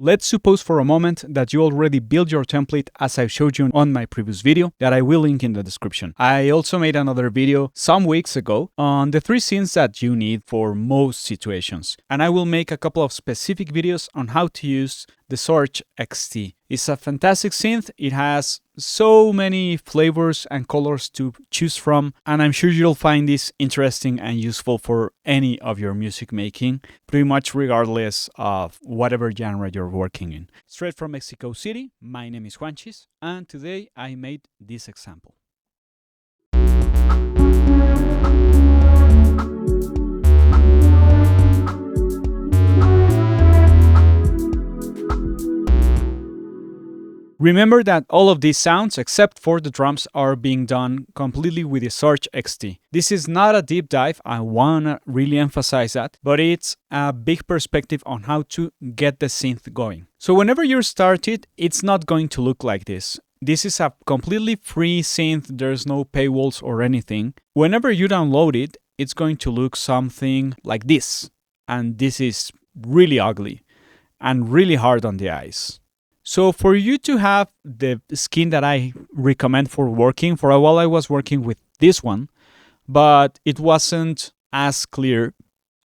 Let's suppose for a moment that you already built your template as I showed you on my previous video that I will link in the description. I also made another video some weeks ago on the 3 synths that you need for most situations. And I will make a couple of specific videos on how to use the Surge XT. It's a fantastic synth. It has so many flavors and colors to choose from, and I'm sure you'll find this interesting and useful for any of your music making, pretty much regardless of whatever genre you're working in. Straight from Mexico City, my name is Juanchis, and today I made this example. Remember that all of these sounds, except for the drums, are being done completely with the Surge XT. This is not a deep dive, I wanna really emphasize that, but it's a big perspective on how to get the synth going. So whenever you start it, it's not going to look like this. This is a completely free synth, there's no paywalls or anything. Whenever you download it, it's going to look something like this. And this is really ugly and really hard on the eyes. So for you to have the skin that I recommend for working, for a while I was working with this one, but it wasn't as clear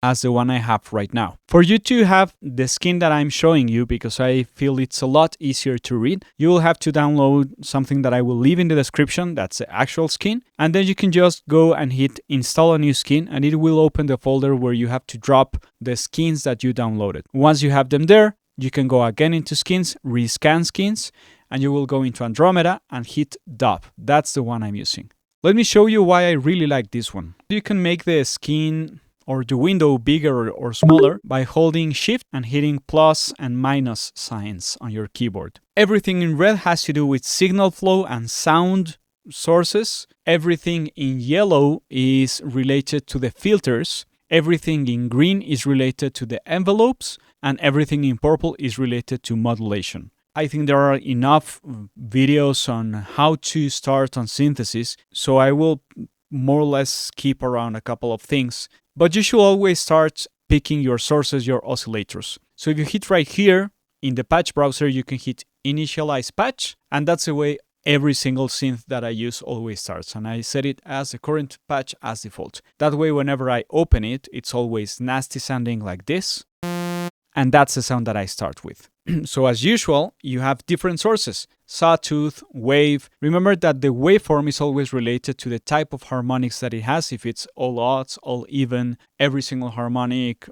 as the one I have right now. For you to have the skin that I'm showing you, because I feel it's a lot easier to read, you will have to download something that I will leave in the description, that's the actual skin, and then you can just go and hit install a new skin and it will open the folder where you have to drop the skins that you downloaded. Once you have them there, you can go again into skins, rescan skins, and you will go into Andromeda and hit dub. That's the one I'm using. Let me show you why I really like this one. You can make the skin or the window bigger or smaller by holding Shift and hitting plus and minus signs on your keyboard. Everything in red has to do with signal flow and sound sources. Everything in yellow is related to the filters. Everything in green is related to the envelopes, and everything in purple is related to modulation. I think there are enough videos on how to start on synthesis, so I will more or less skip around a couple of things. But you should always start picking your sources, your oscillators. So if you hit right here, in the patch browser, you can hit Initialize Patch, and that's the way every single synth that I use always starts, and I set it as the current patch as default. That way, whenever I open it, it's always nasty sounding like this, and that's the sound that I start with. So as usual, you have different sources, sawtooth, wave. Remember that the waveform is always related to the type of harmonics that it has, if it's all odds, all even, every single harmonic,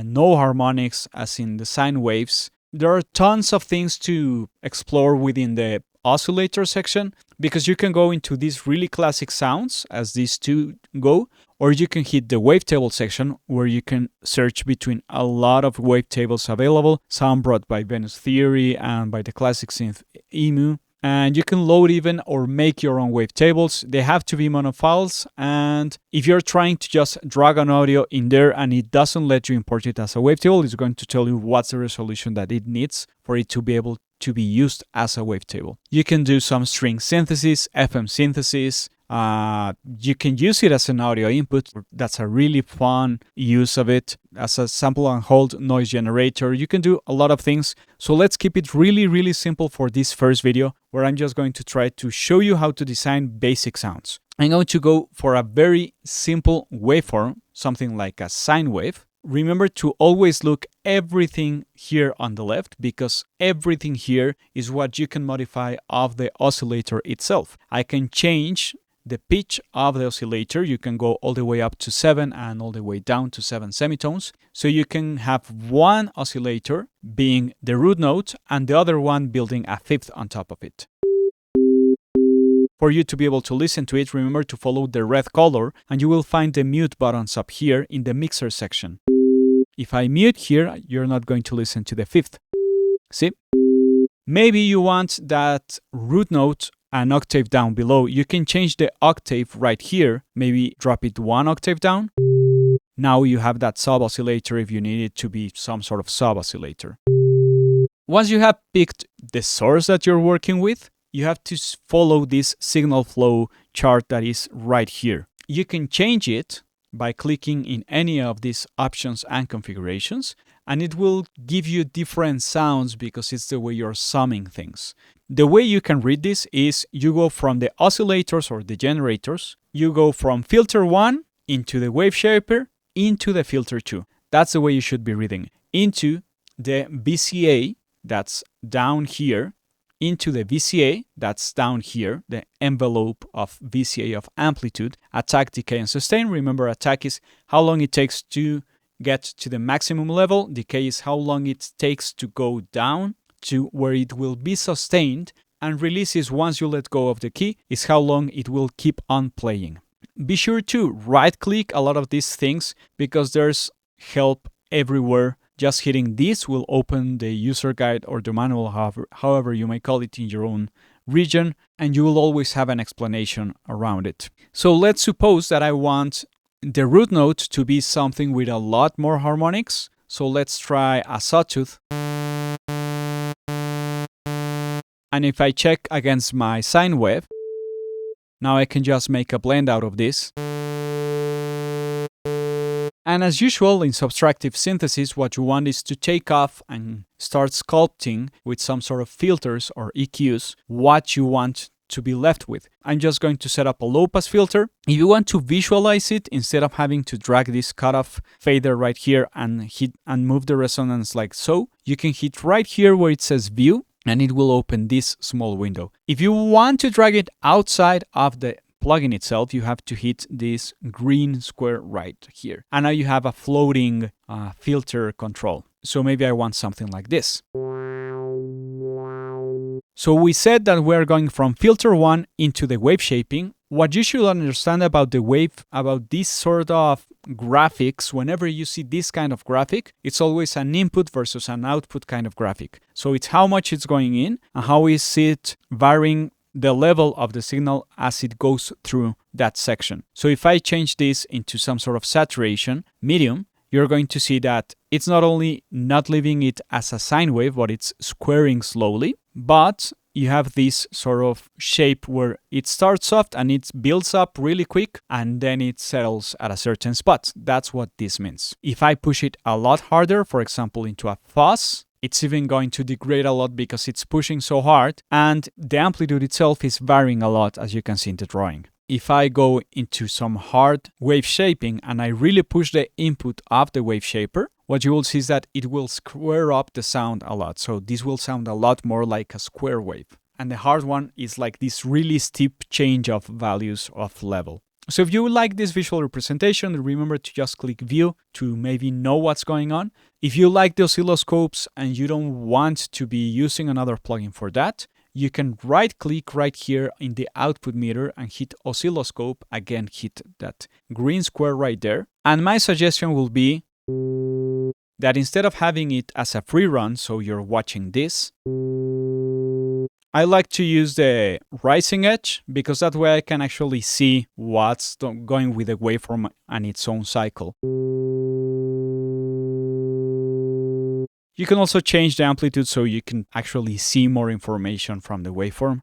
no harmonics, as in the sine waves. There are tons of things to explore within the oscillator section, because you can go into these really classic sounds as these two go, or you can hit the wavetable section where you can search between a lot of wavetables available, some brought by Venus Theory and by the classic synth EMU. And you can load even or make your own wavetables. They have to be monofiles, and if you're trying to just drag an audio in there and it doesn't let you import it as a wavetable, it's going to tell you what's the resolution that it needs for it to be able to be used as a wavetable. You can do some string synthesis, FM synthesis. You can use it as an audio input. That's a really fun use of it. As a sample and hold noise generator, you can do a lot of things. So let's keep it really, really simple for this first video, where I'm just going to try to show you how to design basic sounds. I'm going to go for a very simple waveform, something like a sine wave. Remember to always look everything here on the left, because everything here is what you can modify of the oscillator itself. I can change the pitch of the oscillator. You can go all the way up to 7 and all the way down to 7 semitones. So you can have one oscillator being the root note and the other one building a fifth on top of it. For you to be able to listen to it, remember to follow the red color, and you will find the mute buttons up here in the mixer section. If I mute here, you're not going to listen to the fifth. See? Maybe you want that root note an octave down below. You can change the octave right here. Maybe drop it 1 octave down. Now you have that sub oscillator if you need it to be some sort of sub oscillator. Once you have picked the source that you're working with, you have to follow this signal flow chart that is right here. You can change it by clicking in any of these options and configurations, and it will give you different sounds because it's the way you're summing things. The way you can read this is you go from the oscillators or the generators, you go from filter 1 into the wave shaper into the filter 2. That's the way you should be reading. Into the VCA, that's down here, into the VCA, that's down here, the envelope of VCA of amplitude, attack, decay, and sustain. Remember, attack is how long it takes to get to the maximum level. Decay is how long it takes to go down to where it will be sustained. And release is once you let go of the key, is how long it will keep on playing. Be sure to right-click a lot of these things because there's help everywhere. Just hitting this will open the user guide or the manual, however you may call it in your own region, and you will always have an explanation around it. So let's suppose that I want the root note to be something with a lot more harmonics. So let's try a sawtooth. And if I check against my sine wave, now I can just make a blend out of this. And as usual in subtractive synthesis, what you want is to take off and start sculpting with some sort of filters or EQs what you want to be left with. I'm just going to set up a low pass filter. If you want to visualize it, instead of having to drag this cutoff fader right here and hit and move the resonance like so, you can hit right here where it says view, and it will open this small window. If you want to drag it outside of the plugin itself, you have to hit this green square right here. And now you have a floating filter control. So maybe I want something like this. So we said that we're going from filter 1 into the wave shaping. What you should understand about the wave, about this sort of graphics, whenever you see this kind of graphic, it's always an input versus an output kind of graphic. So it's how much it's going in and how is it varying the level of the signal as it goes through that section. So if I change this into some sort of saturation, medium, you're going to see that it's not only not leaving it as a sine wave, but it's squaring slowly, but you have this sort of shape where it starts soft and it builds up really quick and then it settles at a certain spot. That's what this means. If I push it a lot harder, for example, into a fuzz, it's even going to degrade a lot because it's pushing so hard and the amplitude itself is varying a lot, as you can see in the drawing. If I go into some hard wave shaping and I really push the input of the wave shaper, what you will see is that it will square up the sound a lot. So this will sound a lot more like a square wave. And the hard one is like this really steep change of values of level. So if you like this visual representation, remember to just click view to maybe know what's going on. If you like the oscilloscopes and you don't want to be using another plugin for that, you can right click right here in the output meter and hit oscilloscope. Again, hit that green square right there. And my suggestion will be that instead of having it as a free run, so you're watching this, I like to use the rising edge because that way I can actually see what's going with the waveform and its own cycle. You can also change the amplitude so you can actually see more information from the waveform.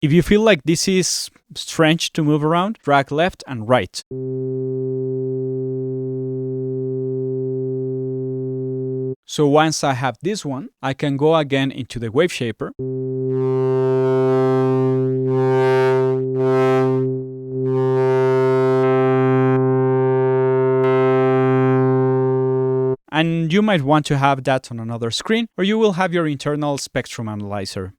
If you feel like this is strange to move around, drag left and right. So once I have this one, I can go again into the wave shaper. And you might want to have that on another screen, or you will have your internal spectrum analyzer.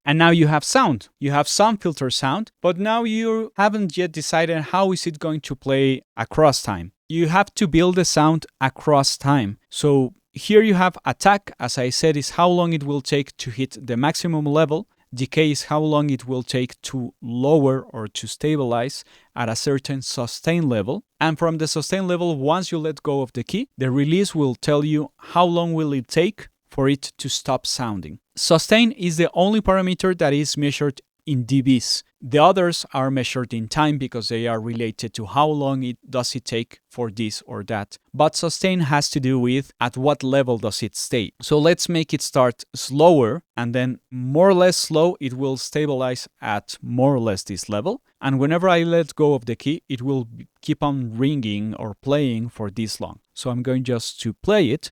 And now you have sound. You have some filter sound, but now you haven't yet decided how is it going to play across time. You have to build the sound across time. So here you have attack, as I said, is how long it will take to hit the maximum level. Decay is how long it will take to lower or to stabilize at a certain sustain level. And from the sustain level, once you let go of the key, the release will tell you how long will it take for it to stop sounding. Sustain is the only parameter that is measured in dBs. The others are measured in time because they are related to how long it does it take for this or that. But sustain has to do with at what level does it stay. So let's make it start slower, and then more or less slow, it will stabilize at more or less this level. And whenever I let go of the key, it will keep on ringing or playing for this long. So I'm going just to play it.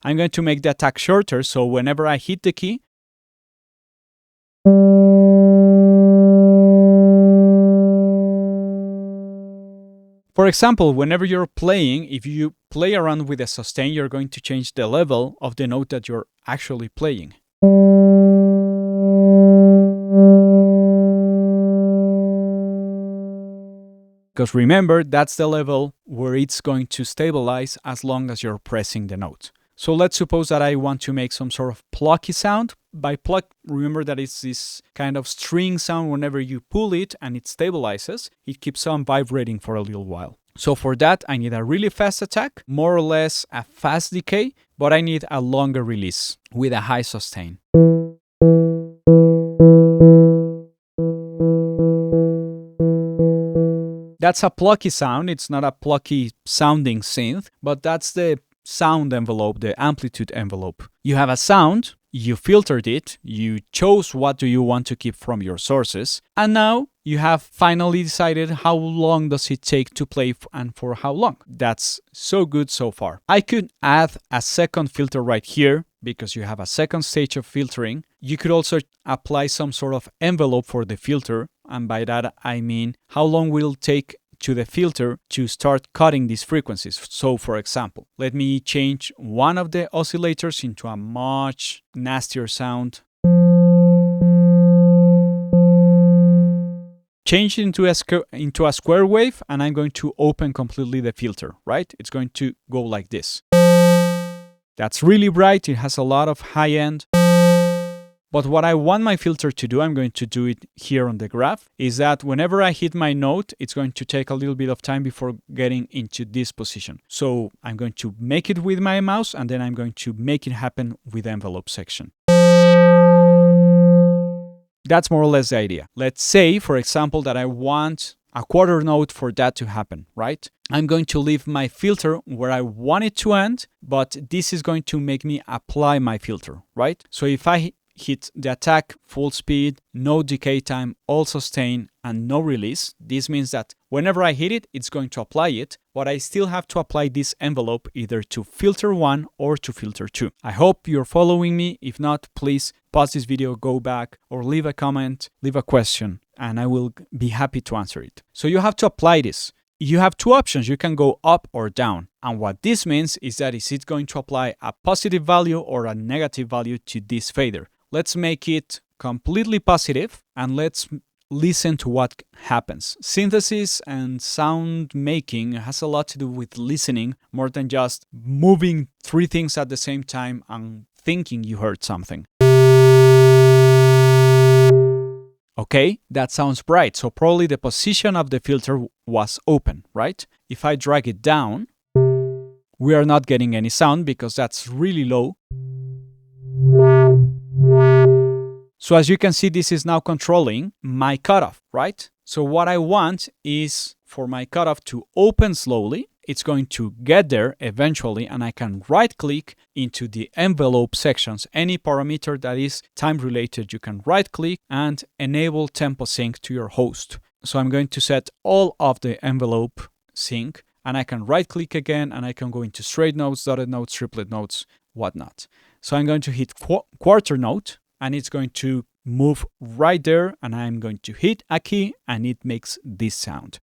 I'm going to make the attack shorter, so whenever I hit the key, for example, whenever you're playing, if you play around with a sustain, you're going to change the level of the note that you're actually playing. Because remember, that's the level where it's going to stabilize as long as you're pressing the note. So let's suppose that I want to make some sort of plucky sound. By pluck, remember that it's this kind of string sound. Whenever you pull it and it stabilizes, it keeps on vibrating for a little while. So for that, I need a really fast attack, more or less a fast decay, but I need a longer release with a high sustain. That's a plucky sound. It's not a plucky sounding synth, but that's the sound envelope, the amplitude envelope. You have a sound, you filtered it, you chose what do you want to keep from your sources, and now you have finally decided how long does it take to play and for how long. That's so good so far. I could add a second filter right here because you have a second stage of filtering. You could also apply some sort of envelope for the filter, and by that I mean how long will it take to the filter to start cutting these frequencies. So for example, let me change one of the oscillators into a much nastier sound. Change it into a square wave, and I'm going to open completely the filter, right? It's going to go like this. That's really bright, it has a lot of high end. But what I want my filter to do, I'm going to do it here on the graph, is that whenever I hit my note, it's going to take a little bit of time before getting into this position. So I'm going to make it with my mouse, and then I'm going to make it happen with the envelope section. That's more or less the idea. Let's say, for example, that I want a quarter note for that to happen, right? I'm going to leave my filter where I want it to end, but this is going to make me apply my filter, right? So if I hit the attack, full speed, no decay time, all sustain, and no release, this means that whenever I hit it, it's going to apply it, but I still have to apply this envelope either to filter 1 or to filter 2. I hope you're following me. If not, please pause this video, go back, or leave a comment, leave a question, and I will be happy to answer it. So you have to apply this. You have two options. You can go up or down. And what this means is that is it going to apply a positive value or a negative value to this fader. Let's make it completely positive and let's listen to what happens. Synthesis and sound making has a lot to do with listening more than just moving three things at the same time and thinking you heard something. Okay, that sounds bright. So probably the position of the filter was open, right? If I drag it down, we are not getting any sound because that's really low. So as you can see, this is now controlling my cutoff, right? So what I want is for my cutoff to open slowly. It's going to get there eventually, and I can right click into the envelope sections. Any parameter that is time related, you can right click and enable tempo sync to your host. So I'm going to set all of the envelope sync, and I can right click again, and I can go into straight notes, dotted notes, triplet notes, whatnot. So I'm going to hit quarter note, and it's going to move right there, and I'm going to hit a key, and it makes this sound.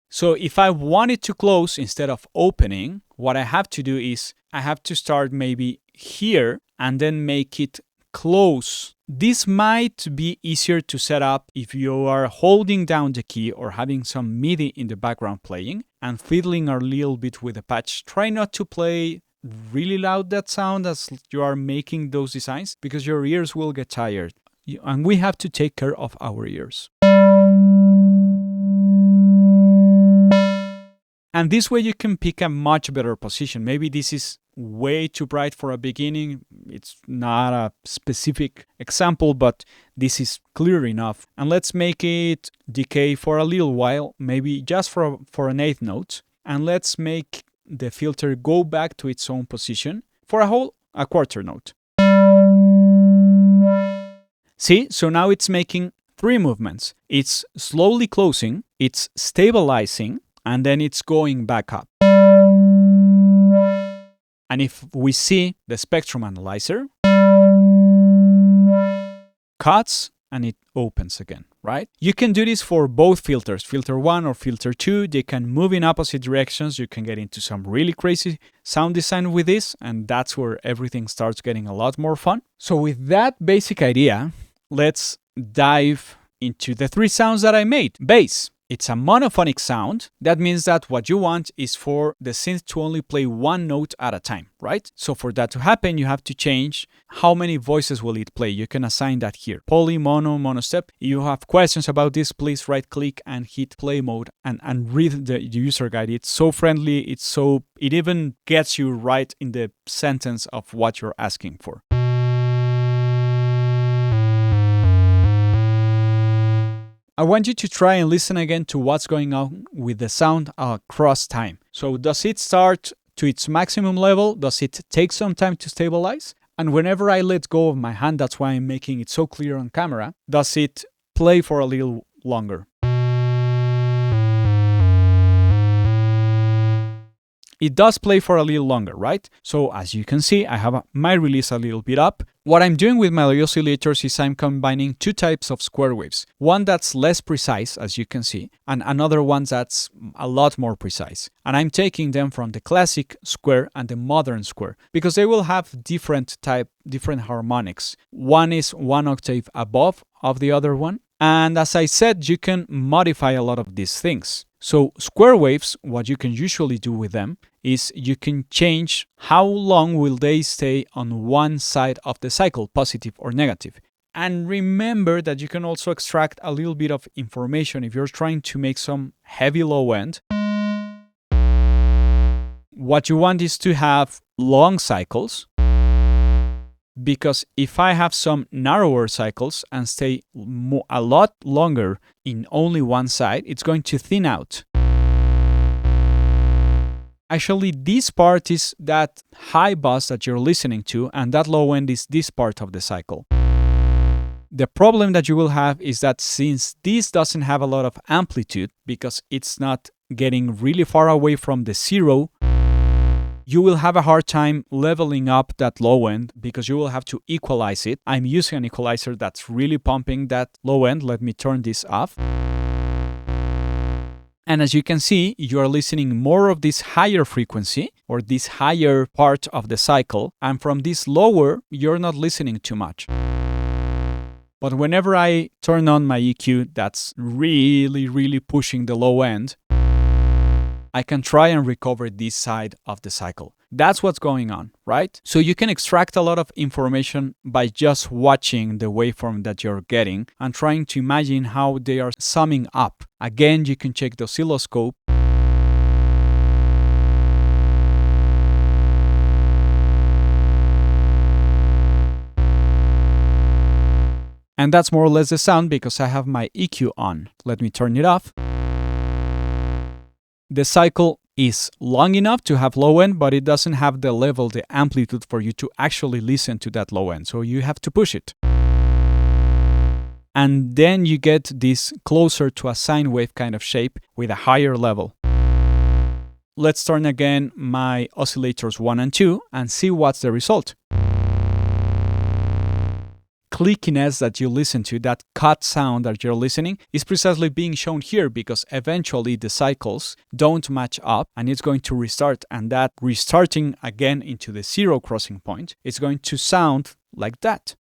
So if I want it to close instead of opening, what I have to do is I have to start maybe here and then make it close. This might be easier to set up if you are holding down the key or having some MIDI in the background playing and fiddling a little bit with the patch. Try not to play really loud that sound as you are making those designs because your ears will get tired. And we have to take care of our ears. And this way you can pick a much better position. Maybe this is way too bright for a beginning. It's not a specific example, but this is clear enough. And let's make it decay for a little while, maybe just for an eighth note. And let's make the filter go back to its own position for a quarter note. See, so now it's making 3 movements. It's slowly closing, it's stabilizing, and then it's going back up. And if we see the spectrum analyzer, cuts and it opens again, right? You can do this for both filters, filter 1 or filter 2. They can move in opposite directions. You can get into some really crazy sound design with this, and that's where everything starts getting a lot more fun. So with that basic idea, let's dive into the 3 sounds that I made. Bass. It's a monophonic sound. That means that what you want is for the synth to only play 1 note at a time, right? So for that to happen, you have to change how many voices will it play. You can assign that here. Poly, mono step. If you have questions about this, please right click and hit play mode and read the user guide. It's so friendly. It even gets you right in the sentence of what you're asking for. I want you to try and listen again to what's going on with the sound across time. So does it start to its maximum level? Does it take some time to stabilize? And whenever I let go of my hand, that's why I'm making it so clear on camera, does it play for a little longer? It does play for a little longer, right? So as you can see, I have my release a little bit up. What I'm doing with my oscillators is I'm combining 2 types of square waves. One that's less precise, as you can see, and another one that's a lot more precise. And I'm taking them from the classic square and the modern square because they will have different harmonics. One is 1 octave above of the other one. And as I said, you can modify a lot of these things. So square waves, what you can usually do with them is you can change how long will they stay on one side of the cycle, positive or negative. And remember that you can also extract a little bit of information if you're trying to make some heavy low end. What you want is to have long cycles, because if I have some narrower cycles and stay a lot longer in only one side, it's going to thin out. Actually, this part is that high bus that you're listening to, and that low end is this part of the cycle. The problem that you will have is that since this doesn't have a lot of amplitude, because it's not getting really far away from the 0, you will have a hard time leveling up that low end because you will have to equalize it. I'm using an equalizer that's really pumping that low end. Let me turn this off. And as you can see, you are listening more of this higher frequency or this higher part of the cycle. And from this lower, you're not listening too much. But whenever I turn on my EQ, that's really pushing the low end, I can try and recover this side of the cycle. That's what's going on, right? So you can extract a lot of information by just watching the waveform that you're getting and trying to imagine how they are summing up. Again, you can check the oscilloscope. And that's more or less the sound because I have my EQ on. Let me turn it off. The cycle is long enough to have low end, but it doesn't have the level, the amplitude for you to actually listen to that low end. So you have to push it. And then you get this closer to a sine wave kind of shape with a higher level. Let's turn again my oscillators 1 and 2 and see what's the result. Clickiness that you listen to, that cut sound that you're listening, is precisely being shown here because eventually the cycles don't match up and it's going to restart, and that restarting again into the 0 crossing point is going to sound like that.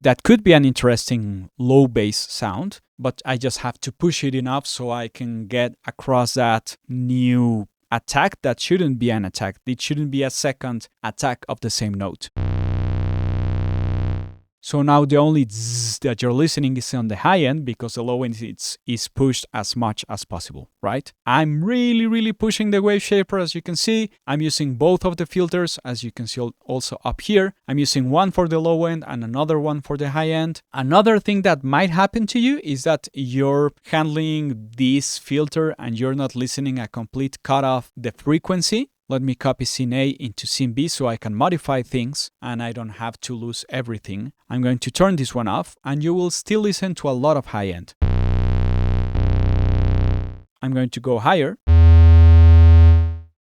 That could be an interesting low bass sound, but I just have to push it enough so I can get across that new attack that shouldn't be an attack. It shouldn't be a second attack of the same note. So now the only zzz that you're listening is on the high end because the low end is pushed as much as possible, right? I'm really pushing the wave shaper, as you can see. I'm using both of the filters, as you can see also up here. I'm using one for the low end and another one for the high end. Another thing that might happen to you is that you're handling this filter and you're not listening a complete cut off the frequency. Let me copy scene A into scene B so I can modify things and I don't have to lose everything. I'm going to turn this one off and you will still listen to a lot of high end. I'm going to go higher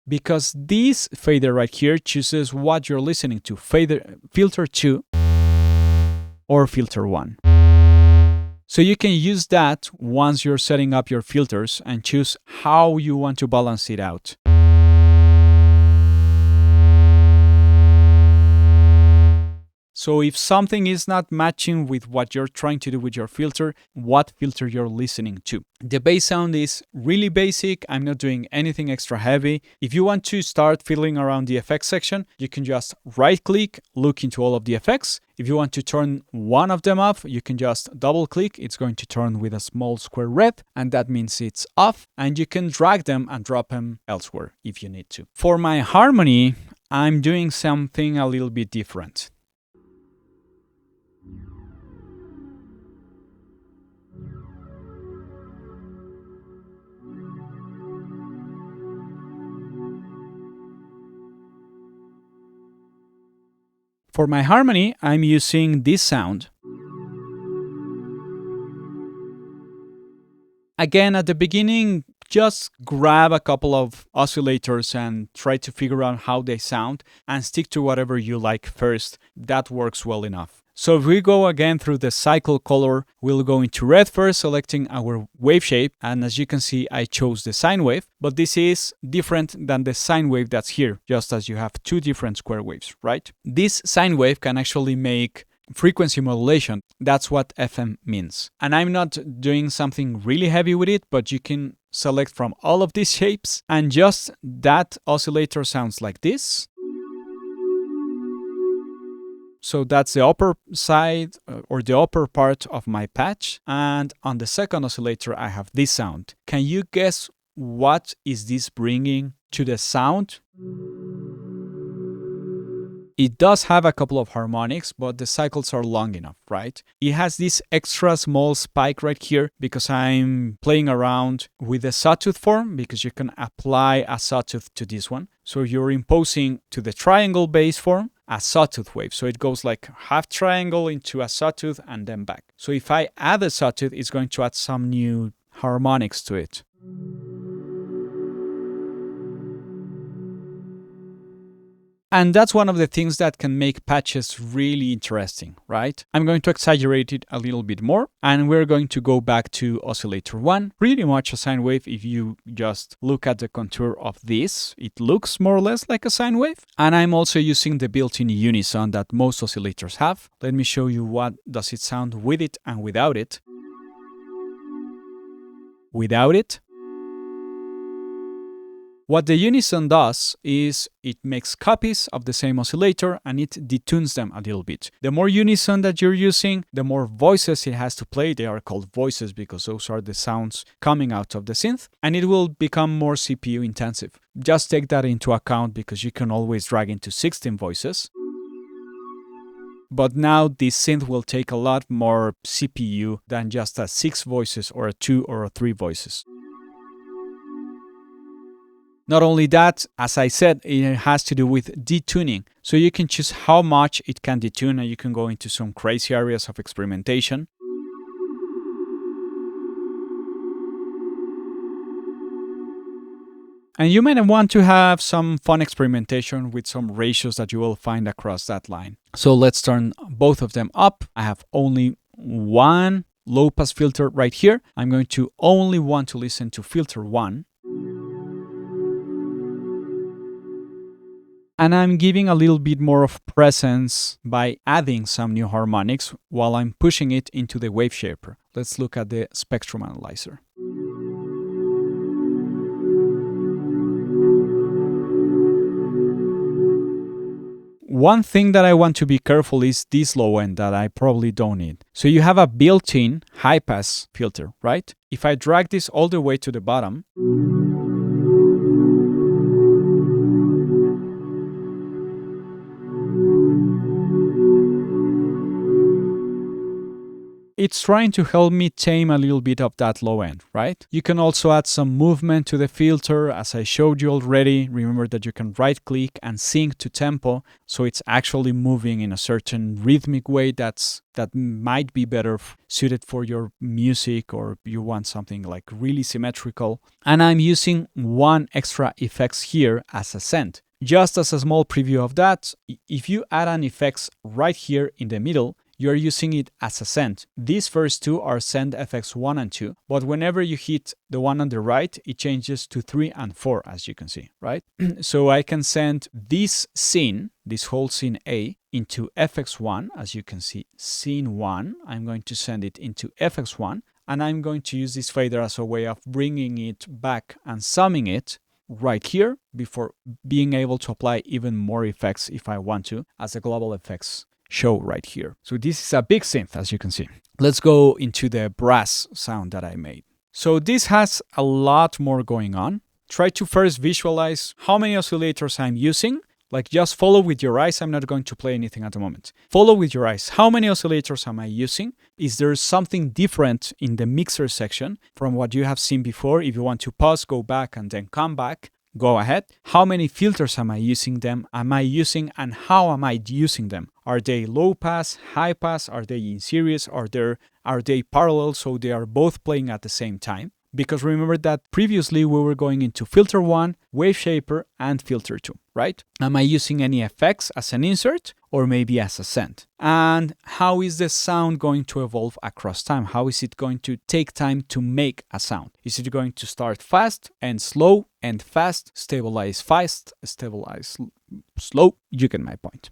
because this fader right here chooses what you're listening to, filter 2 or filter 1. So you can use that once you're setting up your filters and choose how you want to balance it out. So if something is not matching with what you're trying to do with your filter, what filter you're listening to. The bass sound is really basic. I'm not doing anything extra heavy. If you want to start fiddling around the effects section, you can just right click, look into all of the effects. If you want to turn one of them off, you can just double click. It's going to turn with a small square red, and that means it's off. And you can drag them and drop them elsewhere if you need to. For my harmony, I'm doing something a little bit different. For my harmony, I'm using this sound. Again, at the beginning, just grab a couple of oscillators and try to figure out how they sound and stick to whatever you like first. That works well enough. So if we go again through the cycle color, we'll go into red first, selecting our wave shape. And as you can see, I chose the sine wave, but this is different than the sine wave that's here, just as you have two different square waves, right? This sine wave can actually make frequency modulation. That's what FM means. And I'm not doing something really heavy with it, but you can select from all of these shapes and just that oscillator sounds like this. So that's the upper side or the upper part of my patch. And on the second oscillator, I have this sound. Can you guess what is this bringing to the sound? It does have a couple of harmonics, but the cycles are long enough, right? It has this extra small spike right here because I'm playing around with the sawtooth form because you can apply a sawtooth to this one. So you're imposing to the triangle bass form a sawtooth wave. So it goes like half triangle into a sawtooth and then back. So if I add a sawtooth, it's going to add some new harmonics to it. And that's one of the things that can make patches really interesting, right? I'm going to exaggerate it a little bit more, and we're going to go back to oscillator 1. Pretty much a sine wave. If you just look at the contour of this, it looks more or less like a sine wave. And I'm also using the built-in unison that most oscillators have. Let me show you what does it sound with it and without it. Without it, what the unison does is it makes copies of the same oscillator and it detunes them a little bit. The more unison that you're using, the more voices it has to play. They are called voices because those are the sounds coming out of the synth, and it will become more CPU intensive. Just take that into account because you can always drag into 16 voices. But now this synth will take a lot more CPU than just a 6 voices or a 2 or a 3 voices. Not only that, as I said, it has to do with detuning. So you can choose how much it can detune and you can go into some crazy areas of experimentation. And you might want to have some fun experimentation with some ratios that you will find across that line. So let's turn both of them up. I have only one low pass filter right here. I'm going to only want to listen to filter 1. And I'm giving a little bit more of presence by adding some new harmonics while I'm pushing it into the wave shaper. Let's look at the spectrum analyzer. One thing that I want to be careful is this low end that I probably don't need. So you have a built-in high pass filter, right? If I drag this all the way to the bottom, it's trying to help me tame a little bit of that low end, right? You can also add some movement to the filter, as I showed you already. Remember that you can right click and sync to tempo, so it's actually moving in a certain rhythmic way that might be better suited for your music, or you want something like really symmetrical. And I'm using one extra effects here as a Synth. Just as a small preview of that, if you add an effects right here in the middle, you're using it as a Synth. These first two are Synth FX 1 and 2, but whenever you hit the one on the right, it changes to 3 and 4, as you can see, right? So I can send this scene, this whole scene A, into FX1, as you can see, scene 1. I'm going to send it into FX1, and I'm going to use this fader as a way of bringing it back and summing it right here before being able to apply even more effects if I want to, as a global effects show right here. So this is a big synth, as you can see. Let's go into the brass sound that I made. So this has a lot more going on. Try to first visualize how many oscillators I'm using. Like, just follow with your eyes. I'm not going to play anything at the moment. Follow with your eyes. How many oscillators am I using? Is there something different in the mixer section from what you have seen before? If you want to pause, go back, and then come back, go ahead. How many filters am I using and how am I using them? Are they low pass, high pass? Are they in series? Are they parallel, so they are both playing at the same time? Because remember that previously we were going into filter 1, wave shaper, and filter 2, right? Am I using any effects as an insert or maybe as a Synth? And how is the sound going to evolve across time? How is it going to take time to make a sound? Is it going to start fast and slow and fast, stabilize fast, stabilize slow? You get my point.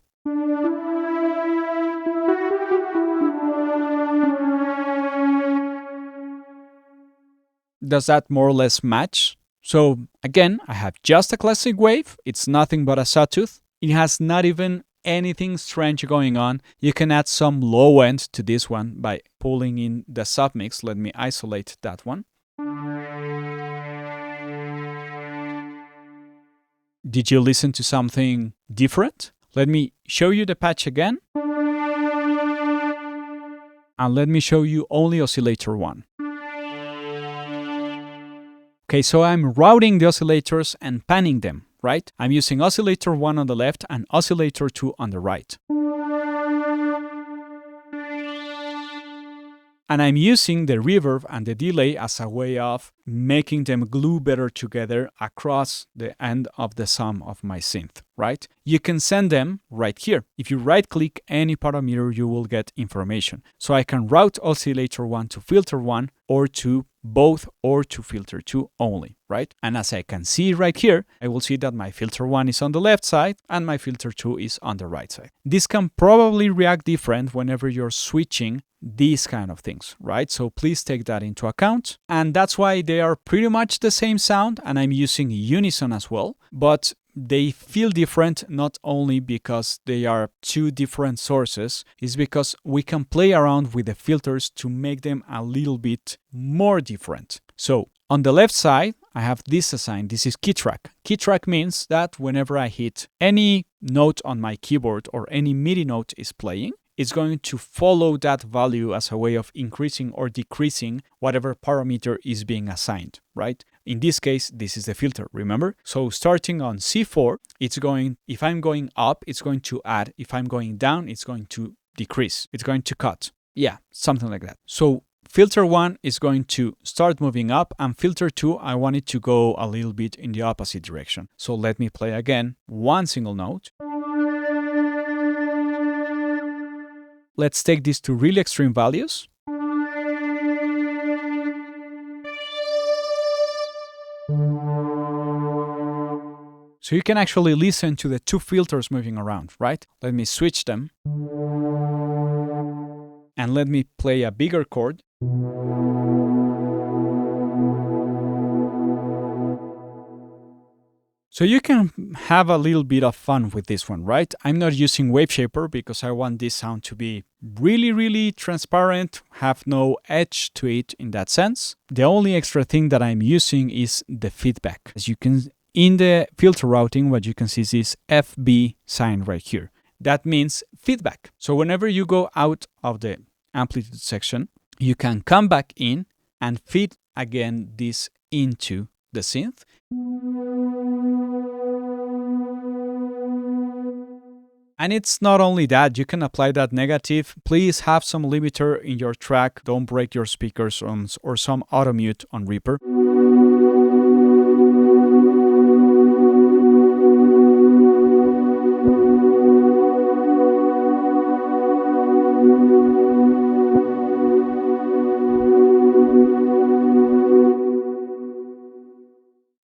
Does that more or less match? So again, I have just a classic wave. It's nothing but a sawtooth. It has not even anything strange going on. You can add some low end to this one by pulling in the submix. Let me isolate that one. Did you listen to something different? Let me show you the patch again. And let me show you only oscillator 1. Okay, so I'm routing the oscillators and panning them, right? I'm using oscillator 1 on the left and oscillator 2 on the right. And I'm using the reverb and the delay as a way of making them glue better together across the end of the sum of my synth, right? You can send them right here. If you right-click any parameter, you will get information. So I can route oscillator 1 to filter 1 or to both or to filter 2 only, right? And as I can see right here, I will see that my filter 1 is on the left side and my filter 2 is on the right side. This can probably react different whenever you're switching these kind of things, right? So please take that into account. And that's why they are pretty much the same sound, and I'm using unison as well, but they feel different not only because they are two different sources, it's because we can play around with the filters to make them a little bit more different. So on the left side, I have this assigned. This is key track. Key track means that whenever I hit any note on my keyboard or any MIDI note is playing, it's going to follow that value as a way of increasing or decreasing whatever parameter is being assigned, right? In this case, this is the filter, remember? So starting on C4, it's going, if I'm going up, it's going to add. If I'm going down, it's going to decrease. It's going to cut. Yeah, something like that. So filter 1 is going to start moving up, and filter 2, I want it to go a little bit in the opposite direction. So let me play again one single note. Let's take this to really extreme values. So you can actually listen to the two filters moving around, right? Let me switch them. And let me play a bigger chord. So you can have a little bit of fun with this one, right? I'm not using Wave Shaper because I want this sound to be really, really transparent, have no edge to it in that sense. The only extra thing that I'm using is the feedback. As you can, in the filter routing, what you can see is this FB sign right here. That means feedback. So whenever you go out of the amplitude section, you can come back in and feed again this into the synth. And it's not only that, you can apply that negative. Please have some limiter in your track. Don't break your speakers or some auto mute on Reaper.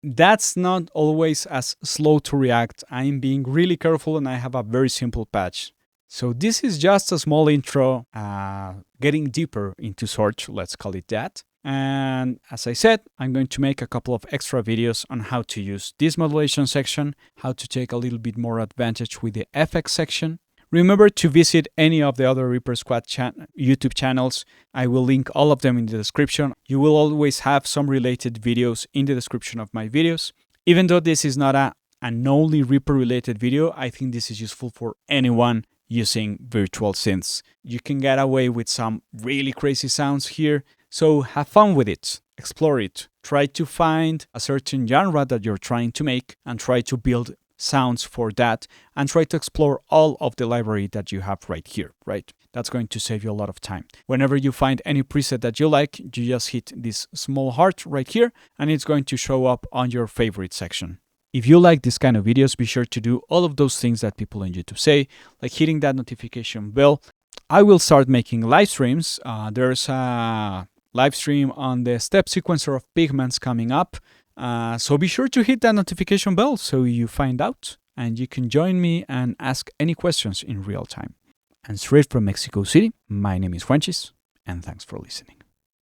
That's not always as slow to react. I'm being really careful and I have a very simple patch. So this is just a small intro, getting deeper into Sorge, let's call it that. And as I said, I'm going to make a couple of extra videos on how to use this modulation section, how to take a little bit more advantage with the FX section. Remember to visit any of the other Reaper Squad YouTube channels. I will link all of them in the description. You will always have some related videos in the description of my videos. Even though this is not an only Reaper related video, I think this is useful for anyone using virtual synths. You can get away with some really crazy sounds here, so have fun with it, explore it, try to find a certain genre that you're trying to make and try to build sounds for that and try to explore all of the library that you have right here, right? That's going to save you a lot of time. Whenever you find any preset that you like, you just hit this small heart right here and it's going to show up on your favorite section. If you like this kind of videos, be sure to do all of those things that people on YouTube say, like hitting that notification bell. I will start making live streams. There's a live stream on the step sequencer of pigments coming up. So be sure to hit that notification bell so you find out and you can join me and ask any questions in real time. And straight from Mexico City, my name is Juanchis and thanks for listening.